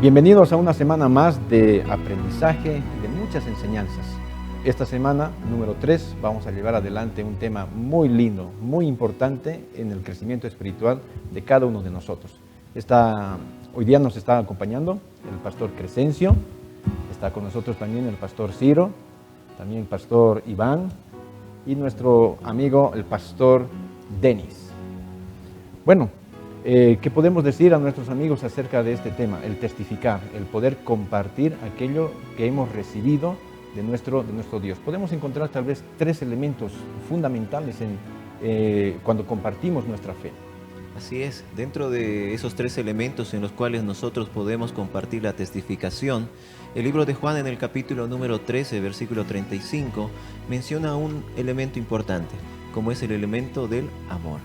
Bienvenidos a una semana más de aprendizaje y de muchas enseñanzas. Esta semana, número 3, vamos a llevar adelante un tema muy lindo, muy importante en el crecimiento espiritual de cada uno de nosotros. Hoy día nos está acompañando el pastor Crescencio, está con nosotros también el pastor Ciro, también el pastor Iván y nuestro amigo el pastor Denis. Bueno, ¿qué podemos decir a nuestros amigos acerca de este tema? El testificar, el poder compartir aquello que hemos recibido de nuestro Dios. Podemos encontrar tal vez 3 elementos fundamentales cuando compartimos nuestra fe. Así es, dentro de esos 3 elementos en los cuales nosotros podemos compartir la testificación, el libro de Juan en el capítulo número 13, versículo 35, menciona un elemento importante, como es el elemento del amor.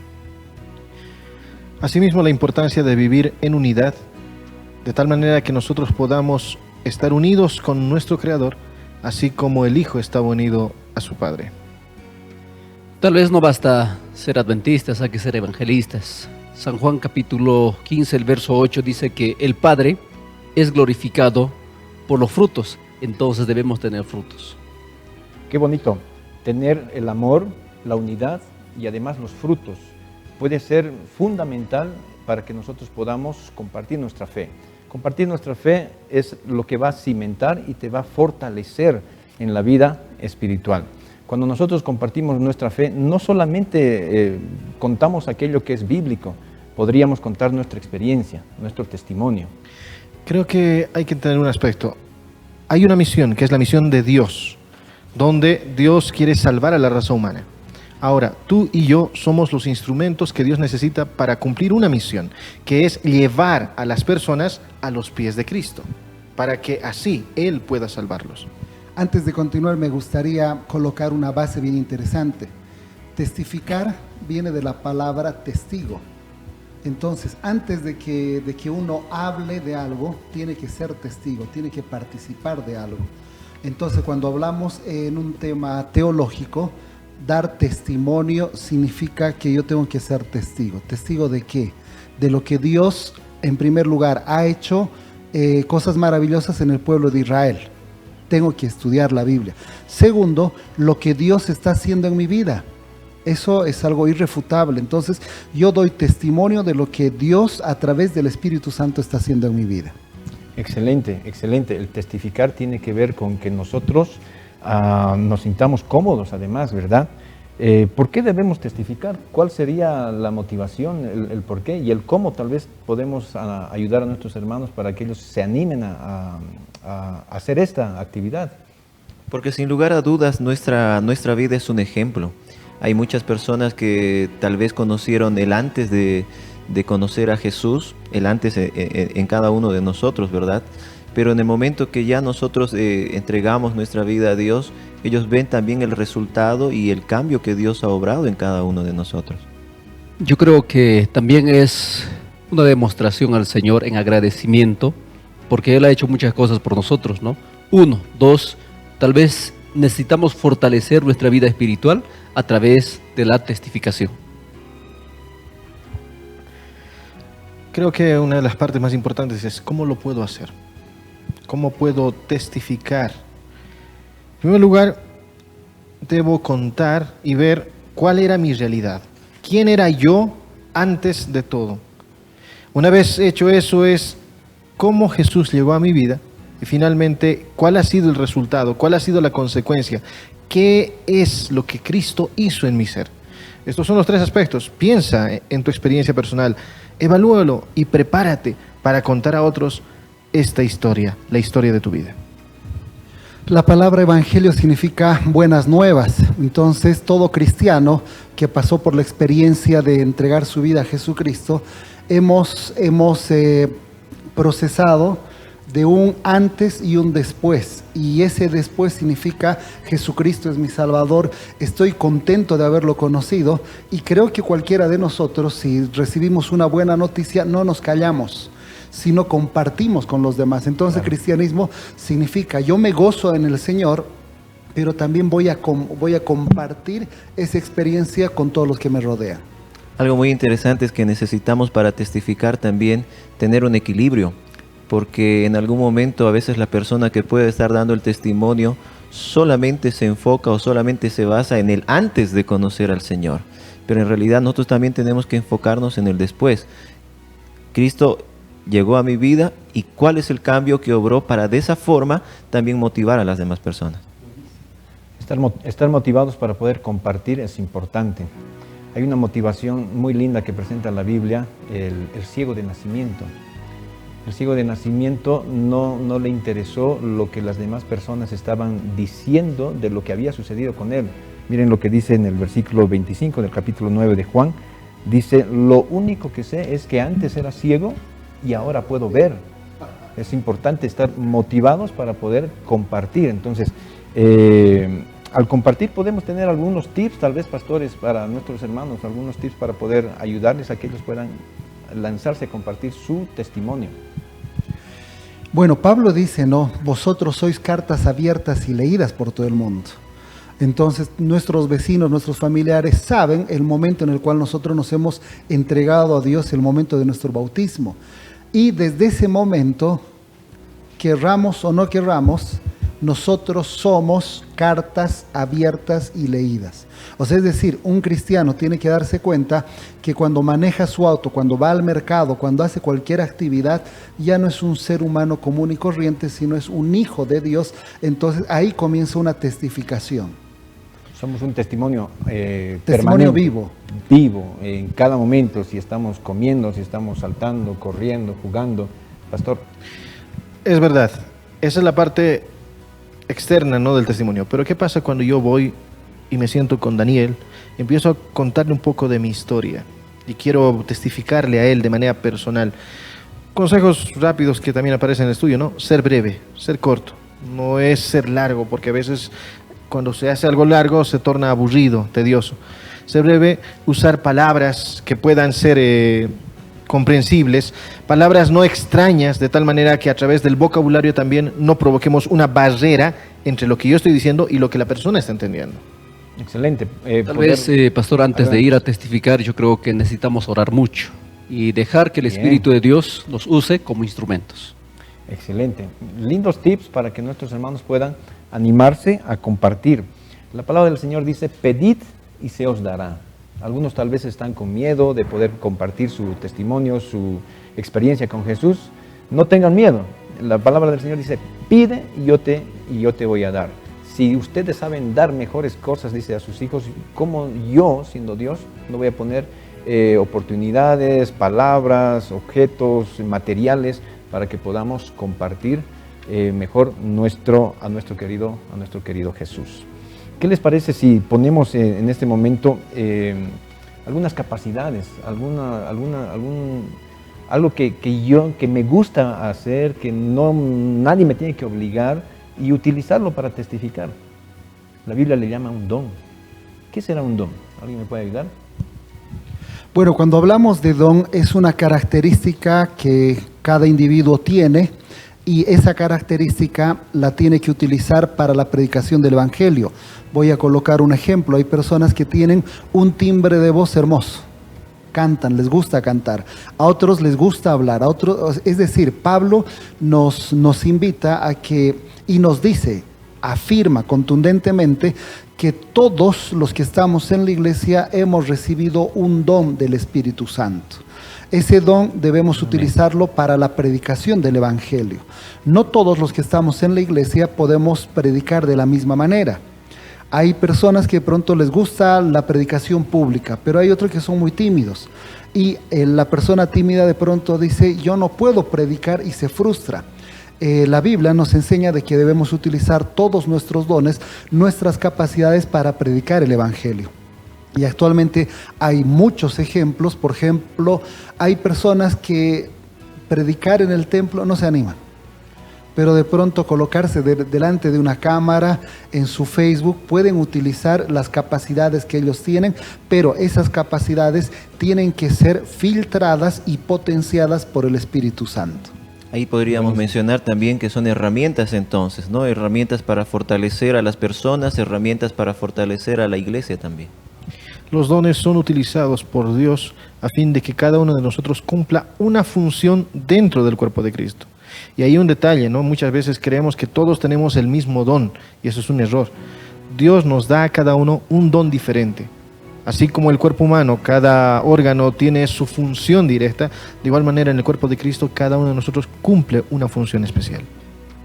Asimismo, la importancia de vivir en unidad, de tal manera que nosotros podamos estar unidos con nuestro Creador, así como el Hijo estaba unido a su Padre. Tal vez no basta ser adventistas, hay que ser evangelistas. San Juan capítulo 15, el verso 8 dice que el Padre es glorificado por los frutos, entonces debemos tener frutos. Qué bonito, tener el amor, la unidad y además los frutos. Puede ser fundamental para que nosotros podamos compartir nuestra fe. Compartir nuestra fe es lo que va a cimentar y te va a fortalecer en la vida espiritual. Cuando nosotros compartimos nuestra fe, no solamente contamos aquello que es bíblico, podríamos contar nuestra experiencia, nuestro testimonio. Creo que hay que tener un aspecto. Hay una misión, que es la misión de Dios, donde Dios quiere salvar a la raza humana. Ahora, tú y yo somos los instrumentos que Dios necesita para cumplir una misión, que es llevar a las personas a los pies de Cristo, para que así Él pueda salvarlos. Antes de continuar, me gustaría colocar una base bien interesante. Testificar viene de la palabra testigo. Entonces, antes de que uno hable de algo, tiene que ser testigo, tiene que participar de algo. Entonces, cuando hablamos en un tema teológico, dar testimonio significa que yo tengo que ser testigo. ¿Testigo de qué? De lo que Dios, en primer lugar, ha hecho cosas maravillosas en el pueblo de Israel. Tengo que estudiar la Biblia. Segundo, lo que Dios está haciendo en mi vida. Eso es algo irrefutable. Entonces, yo doy testimonio de lo que Dios, a través del Espíritu Santo, está haciendo en mi vida. Excelente, excelente. El testificar tiene que ver con que nosotros nos sintamos cómodos además, ¿verdad? ¿Por qué debemos testificar? ¿Cuál sería la motivación, el por qué y el cómo tal vez podemos ayudar a nuestros hermanos para que ellos se animen a hacer esta actividad? Porque sin lugar a dudas nuestra vida es un ejemplo. Hay muchas personas que tal vez conocieron el antes de conocer a Jesús, el antes en cada uno de nosotros, ¿verdad? Pero en el momento que ya nosotros entregamos nuestra vida a Dios, ellos ven también el resultado y el cambio que Dios ha obrado en cada uno de nosotros. Yo creo que también es una demostración al Señor en agradecimiento, porque Él ha hecho muchas cosas por nosotros, ¿no? 1, 2, tal vez necesitamos fortalecer nuestra vida espiritual a través de la testificación. Creo que una de las partes más importantes es ¿cómo lo puedo hacer? ¿Cómo puedo testificar? En primer lugar, debo contar y ver cuál era mi realidad. ¿Quién era yo antes de todo? Una vez hecho eso es cómo Jesús llegó a mi vida y finalmente cuál ha sido el resultado, cuál ha sido la consecuencia, qué es lo que Cristo hizo en mi ser. Estos son los 3 aspectos. Piensa en tu experiencia personal, evalúalo y prepárate para contar a otros esta historia, la historia de tu vida. La palabra evangelio significa buenas nuevas. Entonces, todo cristiano que pasó por la experiencia de entregar su vida a Jesucristo, hemos procesado de un antes y un después. Y ese después significa Jesucristo es mi Salvador. Estoy contento de haberlo conocido y creo que cualquiera de nosotros, si recibimos una buena noticia, no nos callamos, sino compartimos con los demás. Entonces, claro, cristianismo significa yo me gozo en el Señor, pero también voy a compartir esa experiencia con todos los que me rodean. Algo muy interesante es que necesitamos para testificar también tener un equilibrio. porque en algún momento a veces la persona que puede estar dando el testimonio solamente se enfoca o solamente se basa en el antes de conocer al Señor. Pero en realidad nosotros también tenemos que enfocarnos en el después. Cristo llegó a mi vida y cuál es el cambio que obró para de esa forma también motivar a las demás personas. Estar motivados para poder compartir es importante. Hay una motivación muy linda que presenta la Biblia, el ciego de nacimiento. El ciego de nacimiento no le interesó lo que las demás personas estaban diciendo de lo que había sucedido con él. Miren lo que dice en el versículo 25 del capítulo 9 de Juan. Dice, lo único que sé es que antes era ciego y ahora puedo ver. Es importante estar motivados para poder compartir. Entonces, al compartir podemos tener algunos tips, tal vez pastores, para nuestros hermanos, algunos tips para poder ayudarles a que ellos puedan lanzarse a compartir su testimonio. Bueno, Pablo dice, no, vosotros sois cartas abiertas y leídas por todo el mundo. Entonces, nuestros vecinos, nuestros familiares saben el momento en el cual nosotros nos hemos entregado a Dios, el momento de nuestro bautismo. Y desde ese momento, querramos o no querramos, nosotros somos cartas abiertas y leídas. O sea, es decir, un cristiano tiene que darse cuenta que cuando maneja su auto, cuando va al mercado, cuando hace cualquier actividad, ya no es un ser humano común y corriente, sino es un hijo de Dios. Entonces ahí comienza una testificación. Somos un testimonio Testimonio permanente, vivo en cada momento, si estamos comiendo, si estamos saltando, corriendo, jugando. Pastor. Es verdad, esa es la parte externa, ¿no?, del testimonio. Pero ¿qué pasa cuando yo voy y me siento con Daniel, empiezo a contarle un poco de mi historia y quiero testificarle a él de manera personal? Consejos rápidos que también aparecen en el estudio, ¿no? Ser breve, ser corto, no es ser largo, porque a veces cuando se hace algo largo se torna aburrido, tedioso. Ser breve, usar palabras que puedan ser comprensibles, palabras no extrañas, de tal manera que a través del vocabulario también no provoquemos una barrera entre lo que yo estoy diciendo y lo que la persona está entendiendo. Excelente. Tal vez, pastor, antes de ir a testificar, yo creo que necesitamos orar mucho y dejar que el Espíritu de Dios nos use como instrumentos. Excelente. Lindos tips para que nuestros hermanos puedan animarse a compartir. La palabra del Señor dice, pedid y se os dará. Algunos tal vez están con miedo de poder compartir su testimonio, su experiencia con Jesús. No tengan miedo. La palabra del Señor dice, pide y yo te voy a dar. Si ustedes saben dar mejores cosas, dice a sus hijos, ¿cómo yo, siendo Dios, no voy a poner oportunidades, palabras, objetos, materiales para que podamos compartir mejor a nuestro querido Jesús? ¿Qué les parece si ponemos en este momento algunas capacidades, algo que me gusta hacer, que nadie me tiene que obligar, y utilizarlo para testificar? La Biblia le llama un don. ¿Qué será un don? ¿Alguien me puede ayudar? Bueno, cuando hablamos de don, es una característica que cada individuo tiene, y esa característica la tiene que utilizar para la predicación del Evangelio. Voy a colocar un ejemplo. Hay personas que tienen un timbre de voz hermoso. Cantan, les gusta cantar. A otros les gusta hablar. A otros, es decir, Pablo nos invita a que, y nos dice, afirma contundentemente, que todos los que estamos en la iglesia hemos recibido un don del Espíritu Santo. Ese don debemos utilizarlo para la predicación del Evangelio. No todos los que estamos en la iglesia podemos predicar de la misma manera. Hay personas que de pronto les gusta la predicación pública, pero hay otros que son muy tímidos. Y la persona tímida de pronto dice, yo no puedo predicar, y se frustra. La Biblia nos enseña de que debemos utilizar todos nuestros dones, nuestras capacidades para predicar el Evangelio. Y actualmente hay muchos ejemplos. Por ejemplo, hay personas que predicar en el templo no se animan, pero de pronto colocarse delante de una cámara en su Facebook pueden utilizar las capacidades que ellos tienen, pero esas capacidades tienen que ser filtradas y potenciadas por el Espíritu Santo. Ahí podríamos mencionar también que son herramientas entonces, ¿no? Herramientas para fortalecer a las personas, herramientas para fortalecer a la iglesia también. Los dones son utilizados por Dios a fin de que cada uno de nosotros cumpla una función dentro del cuerpo de Cristo. Y hay un detalle, ¿no? Muchas veces creemos que todos tenemos el mismo don, y eso es un error. Dios nos da a cada uno un don diferente. Así como el cuerpo humano, cada órgano tiene su función directa, de igual manera en el cuerpo de Cristo cada uno de nosotros cumple una función especial.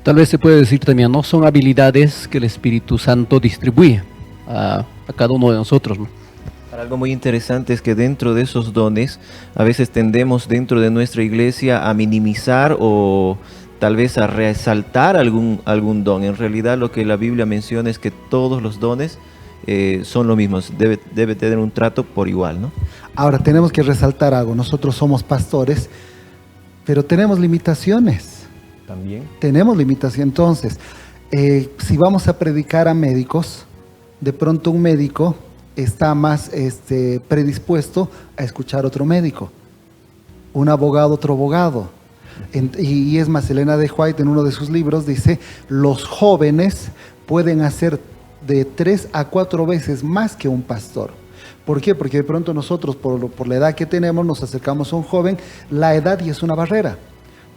Tal vez se puede decir también, ¿no? Son habilidades que el Espíritu Santo distribuye a cada uno de nosotros, ¿no? Algo muy interesante es que dentro de esos dones, a veces tendemos dentro de nuestra iglesia a minimizar o tal vez a resaltar algún don. En realidad lo que la Biblia menciona es que todos los dones son lo mismo, debe tener un trato por igual, ¿no? Ahora tenemos que resaltar algo, nosotros somos pastores, pero tenemos limitaciones. También. Tenemos limitaciones, entonces, si vamos a predicar a médicos, de pronto un médico está más predispuesto a escuchar otro médico, un abogado otro abogado. Y es más, Elena de White en uno de sus libros dice, los jóvenes pueden hacer de 3 a 4 veces más que un pastor. ¿Por qué? Porque de pronto nosotros, por la edad que tenemos, nos acercamos a un joven, la edad ya es una barrera.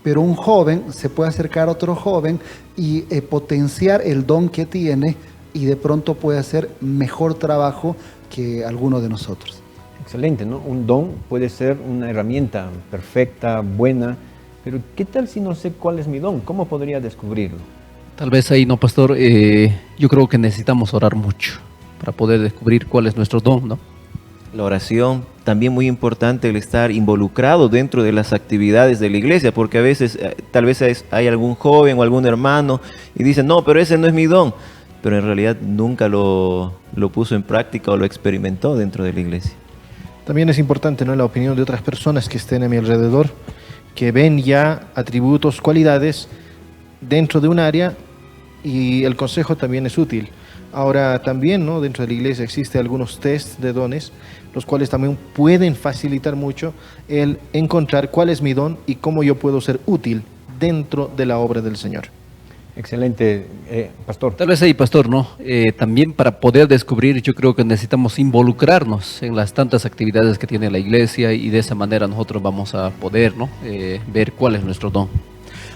Pero un joven se puede acercar a otro joven y potenciar el don que tiene, y de pronto puede hacer mejor trabajo que alguno de nosotros. Excelente, ¿no? Un don puede ser una herramienta perfecta, buena, pero ¿qué tal si no sé cuál es mi don? ¿Cómo podría descubrirlo? Tal vez ahí, no, pastor, yo creo que necesitamos orar mucho para poder descubrir cuál es nuestro don, ¿no? La oración, también muy importante el estar involucrado dentro de las actividades de la iglesia, porque a veces tal vez hay algún joven o algún hermano y dicen, no, pero ese no es mi don, pero en realidad nunca lo puso en práctica o lo experimentó dentro de la iglesia. También es importante, ¿no?, la opinión de otras personas que estén a mi alrededor, que ven ya atributos, cualidades dentro de un área, y el consejo también es útil. Ahora también, ¿no?, dentro de la iglesia existen algunos test de dones, los cuales también pueden facilitar mucho el encontrar cuál es mi don y cómo yo puedo ser útil dentro de la obra del Señor. Excelente, pastor. Tal vez ahí, pastor, ¿no? También para poder descubrir, yo creo que necesitamos involucrarnos en las tantas actividades que tiene la iglesia, y de esa manera nosotros vamos a poder, ¿no?, ver cuál es nuestro don.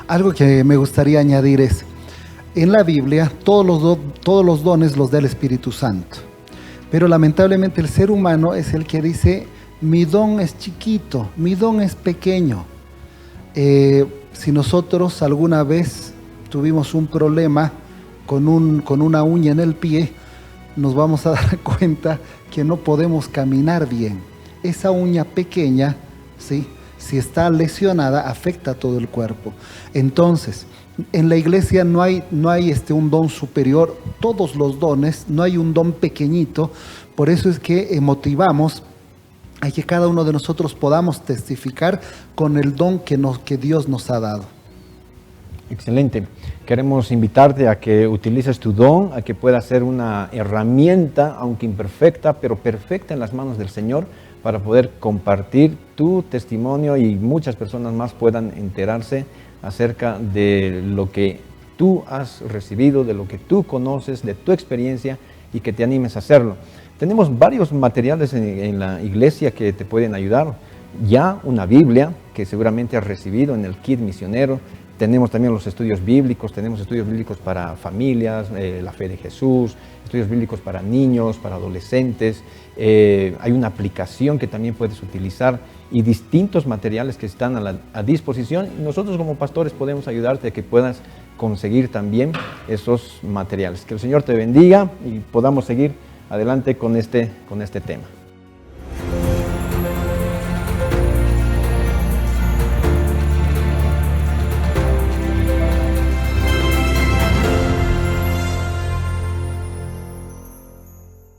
Algo que me gustaría añadir es, en la Biblia todos los dones los da el Espíritu Santo, pero lamentablemente el ser humano es el que dice, mi don es chiquito, mi don es pequeño. Si nosotros alguna vez tuvimos un problema con una uña en el pie, nos vamos a dar cuenta que no podemos caminar bien. Esa uña pequeña, ¿sí?, si está lesionada, afecta a todo el cuerpo. Entonces, en la iglesia no hay un don superior, todos los dones, no hay un don pequeñito. Por eso es que motivamos a que cada uno de nosotros podamos testificar con el don que Dios nos ha dado. Excelente. Queremos invitarte a que utilices tu don, a que pueda ser una herramienta, aunque imperfecta, pero perfecta en las manos del Señor, para poder compartir tu testimonio y muchas personas más puedan enterarse acerca de lo que tú has recibido, de lo que tú conoces, de tu experiencia, y que te animes a hacerlo. Tenemos varios materiales en la iglesia que te pueden ayudar. Ya una Biblia que seguramente has recibido en el kit misionero. Tenemos también los estudios bíblicos, tenemos estudios bíblicos para familias, la fe de Jesús, estudios bíblicos para niños, para adolescentes. Hay una aplicación que también puedes utilizar y distintos materiales que están a disposición. Nosotros como pastores podemos ayudarte a que puedas conseguir también esos materiales. Que el Señor te bendiga y podamos seguir adelante con este tema.